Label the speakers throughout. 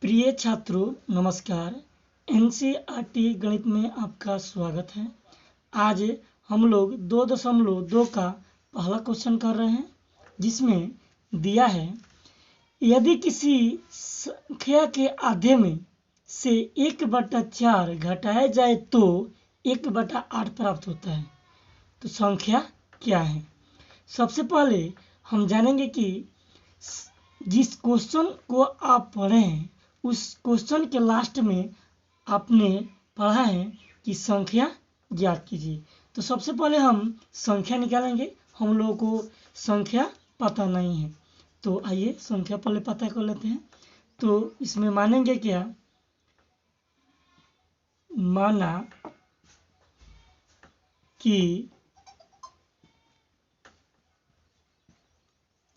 Speaker 1: प्रिय छात्रों नमस्कार। एनसीईआरटी गणित में आपका स्वागत है। आज हम लोग 2.2 का पहला क्वेश्चन कर रहे हैं, जिसमें दिया है यदि किसी संख्या के आधे में से 1/4 घटाया जाए तो 1/8 प्राप्त होता है, तो संख्या क्या है। सबसे पहले हम जानेंगे कि जिस क्वेश्चन को आप पढ़े हैं उस क्वेश्चन के लास्ट में आपने पढ़ा है कि संख्या ज्ञात कीजिए। तो सबसे पहले हम संख्या निकालेंगे। हम लोगों को संख्या पता नहीं है, तो आइए संख्या पहले पता कर लेते हैं। तो इसमें मानेंगे क्या, माना कि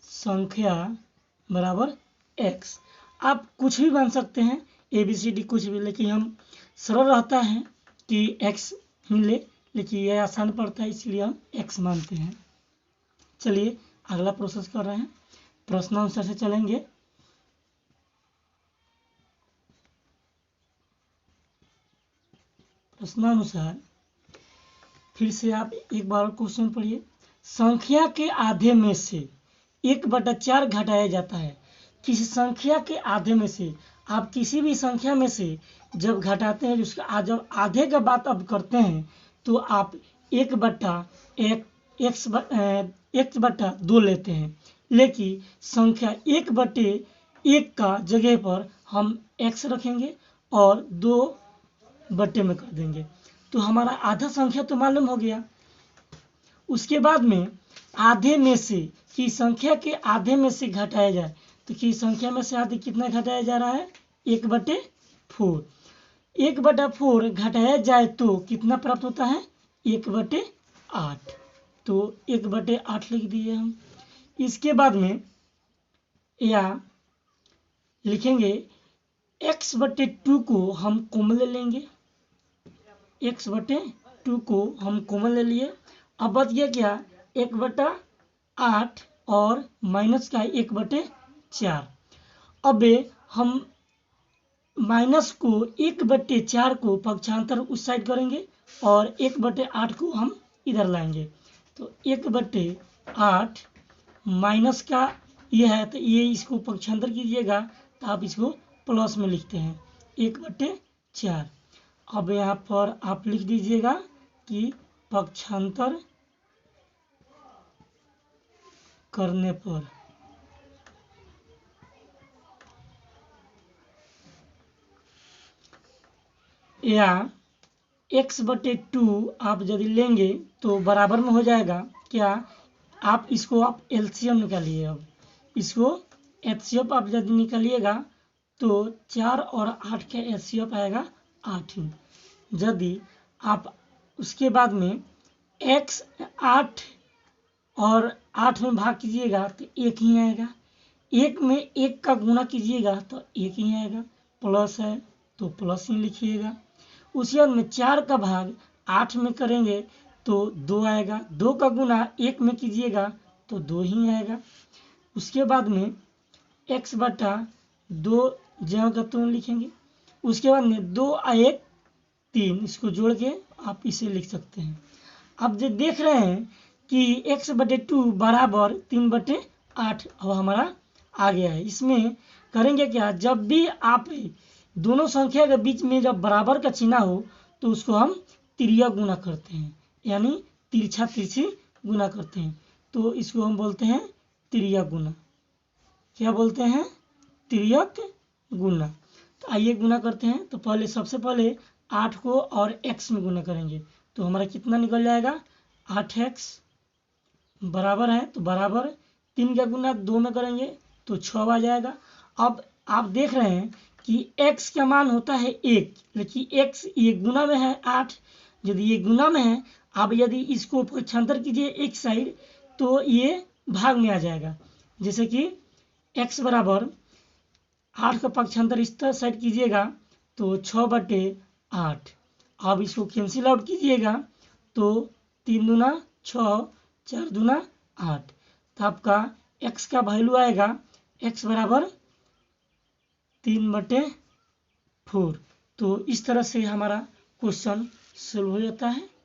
Speaker 1: संख्या बराबर x। आप कुछ भी मान सकते हैं, ABCD कुछ भी, लेकिन हम सरल रहता है कि x ही ले, लेकिन यह आसान पड़ता है इसलिए हम x मानते हैं। चलिए अगला प्रोसेस कर रहे हैं, प्रश्नानुसार से चलेंगे। प्रश्नानुसार फिर से आप एक बार क्वेश्चन पढ़िए। संख्या के आधे में से 1/4 घटाया जाता है। किसी संख्या के आधे में से, आप किसी भी संख्या में से जब घटाते हैं, उसका जब आधे का बात अब करते हैं तो आप 1/2 लेते हैं, लेकिन संख्या 1/1 का जगह पर हम x रखेंगे और 2 बट्टे में कर देंगे, तो हमारा आधा संख्या तो मालूम हो गया। उसके बाद में आधे में से की संख्या के आधे में से घटाया जाए, तो की संख्या में से आधे कितना घटाया जा रहा है, 1/4। 1/4 घटाया जाए तो कितना प्राप्त होता है, 1/8। तो 1/8 लिख दिए हम। इसके बाद में या लिखेंगे x/2 को हम कॉमन ले लेंगे। x/2 को हम कॉमन ले लिए। अब बच गया क्या, 1/8 और माइनस का 1/4। अब हम माइनस को 1/4 को पक्षांतर उस साइड करेंगे और 1/8 को हम इधर लाएंगे। तो 1/8 माइनस का ये है, तो ये इसको पक्षांतर कीजिएगा तो आप इसको प्लस में लिखते हैं 1/4। अब यहाँ पर आप लिख दीजिएगा कि पक्षांतर करने पर या x/2 आप यदि लेंगे तो बराबर में हो जाएगा क्या, आप इसको आप एलसीएम निकालिए। अब इसको एचसीएफ आप यदि निकालिएगा तो 4 और 8 का एचसीएफ आएगा 8 ही। यदि आप उसके बाद में x 8 और 8 में भाग कीजिएगा तो 1 ही आएगा। 1 में 1 का गुणा कीजिएगा तो 1 ही आएगा। प्लस है तो प्लस ही लिखिएगा। उसी बाद में 4 का भाग 8 में करेंगे तो 2 आएगा। 2 का गुना 1 में कीजिएगा तो 2 ही आएगा। उसके बाद में x/2 जगह का तुम लिखेंगे। उसके बाद में 2 और 1 3, इसको जोड़ के आप इसे लिख सकते हैं। अब जो देख रहे हैं कि x/2 बराबर 3/8 अब हमारा आ गया है। इसमें करेंगे क्या, जब भी आप दोनों संख्या के बीच में जब बराबर का चिन्ह हो तो उसको हम तिर्यक गुना करते हैं, यानी तिरछा तिरछी गुना करते हैं। तो इसको हम बोलते हैं तिर्यक गुना। क्या बोलते हैं, तिर्यक गुना। तो आइए गुना करते हैं। तो पहले सबसे पहले 8 को और x में गुना करेंगे तो हमारा कितना निकल जाएगा, 8x बराबर है, तो बराबर 3 का गुना 2 में करेंगे तो 6 आ जाएगा। अब आप देख रहे हैं कि x का मान होता है 1, लेकिन x ये गुना में है 8। यदि ये गुना में है, आप यदि इसको पक्षांतर कीजिए एक साइड तो ये भाग में आ जाएगा। जैसे कि x बराबर 8 का पक्षांतर इस तरह साइड कीजिएगा तो 6/8। अब इसको कैंसिल आउट कीजिएगा तो 3 दूना 6, 4 दूना 8। तो आपका x का वैल्यू आएगा x बराबर 3/4। तो इस तरह से हमारा क्वेश्चन सोल्व हो जाता है।